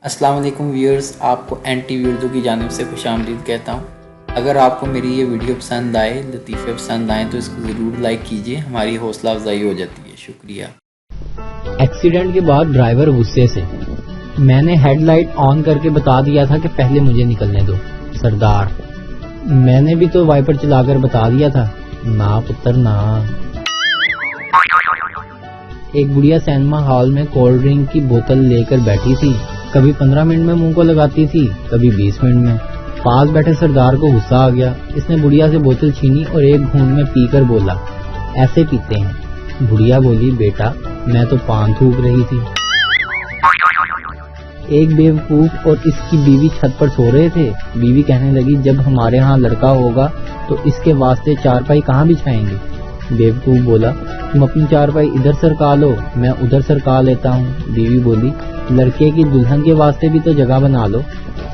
السلام علیکم ویورز، آپ کو این ٹی وی اردو کی جانب سے خوش آمدید کہتا ہوں۔ اگر آپ کو میری یہ ویڈیو پسند آئے، لطیفے پسند آئیں تو اس کو ضرور لائک کیجیے، ہماری حوصلہ افزائی ہو جاتی ہے۔ شکریہ۔ ایکسیڈنٹ کے بعد ڈرائیور غصے سے: میں نے ہیڈ لائٹ آن کر کے بتا دیا تھا کہ پہلے مجھے نکلنے دو۔ سردار: میں نے بھی تو وائپر چلا کر بتا دیا تھا۔ نا پتر نا۔ ایک بڑھیا سینما ہال میں کولڈ ڈرنک کی بوتل لے کر بیٹھی تھی، کبھی 15 منٹ میں منہ کو لگاتی تھی، کبھی 20 منٹ میں۔ پاس بیٹھے سردار کو غصہ آ گیا، اس نے بڑھیا سے بوتل چھینی اور ایک گھونٹ میں پی کر بولا: ایسے پیتے ہیں۔ بڑھیا بولی: بیٹا میں تو پان تھوک رہی تھی۔ ایک بیوقوف اور اس کی بیوی چھت پر سو رہے تھے۔ بیوی کہنے لگی: جب ہمارے ہاں لڑکا ہوگا تو اس کے واسطے چارپائی کہاں بچھائیں گے؟ بیوقوف بولا: تم اپنی چارپائی ادھر سرکا لو، میں ادھر سرکا لیتا ہوں۔ بیوی بولی: لڑکے کی دلہن کے واسطے بھی تو جگہ بنا لو۔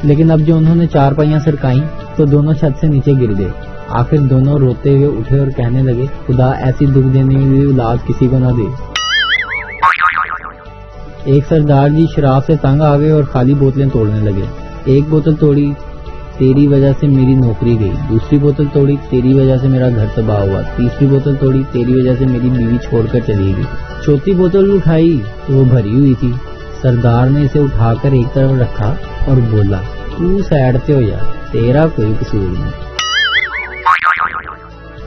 لیکن اب جو انہوں نے چارپائیاں سرکائیں تو دونوں چھت سے نیچے گر گئے۔ آخر دونوں روتے ہوئے اٹھے اور کہنے لگے: خدا ایسی دکھ دینے والی اولاد کسی کو نہ دے۔ ایک سردار جی شراب سے تنگ آ گئے اور خالی بوتلیں توڑنے لگے۔ ایک بوتل توڑی: تیری وجہ سے میری نوکری گئی۔ دوسری بوتل توڑی: تیری وجہ سے میرا گھر تباہ ہوا۔ تیسری بوتل توڑی: تیری وجہ سے میری بیوی چھوڑ کر چلی گئی۔ چوتھی بوتل اٹھائی تو وہ بھری ہوئی تھی۔ سردار نے اسے اٹھا کر ایک طرف رکھا اور بولا: تو سائڈ سے ہو جا، تیرا کوئی قصور نہیں۔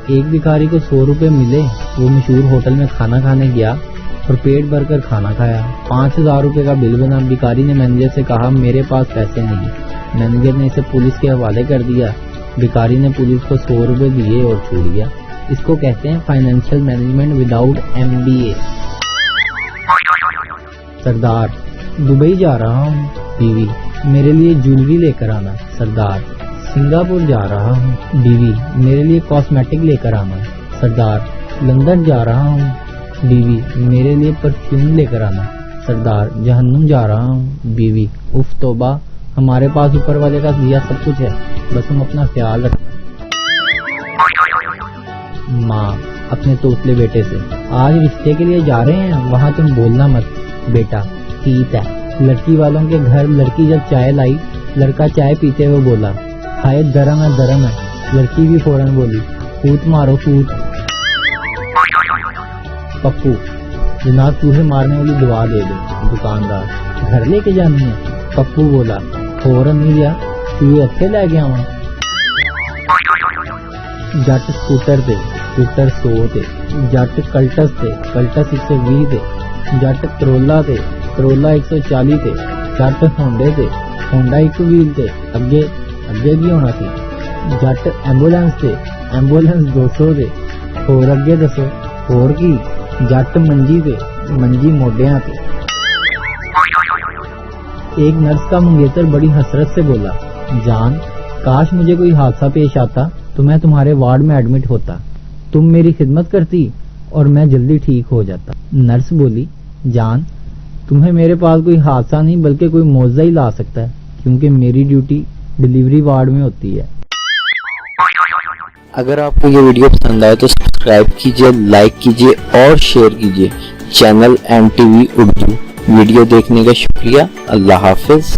ایک بھکاری کو 100 روپے ملے، وہ مشہور ہوٹل میں کھانا کھانے گیا اور پیٹ بھر کر کھانا کھایا۔ 5000 روپے کا بل بنا۔ بھکاری نے مینیجر سے کہا: میرے پاس پیسے نہیں۔ مینیجر نے اسے پولیس کے حوالے کر دیا۔ بھکاری نے پولیس کو 100 روپے دیے اور چھوڑ گیا۔ اس کو کہتے ہیں فائنینشیل مینجمنٹ وداؤٹ MBA۔ سردار: دبئی جا رہا ہوں۔ بیوی: میرے لیے جویلری لے کر آنا۔ سردار: سنگاپور جا رہا ہوں۔ بیوی: میرے لیے کاسمیٹک لے کر آنا۔ سردار: لندن جا رہا ہوں۔ بیوی: میرے لیے پرفیوم لے کر آنا۔ سردار: جہنم جا رہا ہوں۔ بیوی: اف توبہ، ہمارے پاس اوپر والے کا دیا سب کچھ ہے، بس ہم اپنا خیال رکھیں۔ ماں اپنے توتلے بیٹے سے: آج رشتے کے لیے جا رہے ہیں، وہاں تم بولنا مت۔ بیٹا: ٹھیک ہے۔ لڑکی والوں کے گھر لڑکی جب چائے لائی، لڑکا چائے پیتے ہوئے بولا: ہائے درم ہے درم ہے۔ لڑکی بھی فوراً بولی: فوت مارو فوت۔ پپو: جناب چوہے مارنے والی دعا دے دو۔ دکاندار: گھر لے کے جانی ہے؟ پپو بولا: فوراً نہیں لیا، چوہے اچھے لے گیا ہوں۔ جٹ سکوٹر تے، سکوٹر 100 تے۔ جٹ کلٹس تے، کلٹس 120 تے۔ جٹ کرولا تے، کرولا 140 تے۔ جٹ ہونڈے تے، ہونڈا 1 ویل تے۔ اگے کی ہونا سی؟ جٹ ایمبولینس تے، ایمبولینس 200 تے۔ اور اگے دسو اور کی؟ جٹ منجی تے، منجی موڈیاں تے۔ ایک نرس کا منگیتر بڑی حسرت سے بولا: جان، کاش مجھے کوئی حادثہ پیش آتا تو میں تمہارے وارڈ میں ایڈمٹ ہوتا، تم میری خدمت کرتی اور میں جلدی ٹھیک ہو جاتا۔ نرس بولی: جان، تمہیں میرے پاس کوئی حادثہ نہیں بلکہ کوئی معجزہ ہی لا سکتا ہے، کیونکہ میری ڈیوٹی ڈیلیوری وارڈ میں ہوتی ہے۔ اگر آپ کو یہ ویڈیو پسند آئے تو سبسکرائب کیجیے، لائک کیجیے اور شیئر کیجیے channel N T V Urdu. Video دیکھنے کا شکریہ۔ اللہ حافظ۔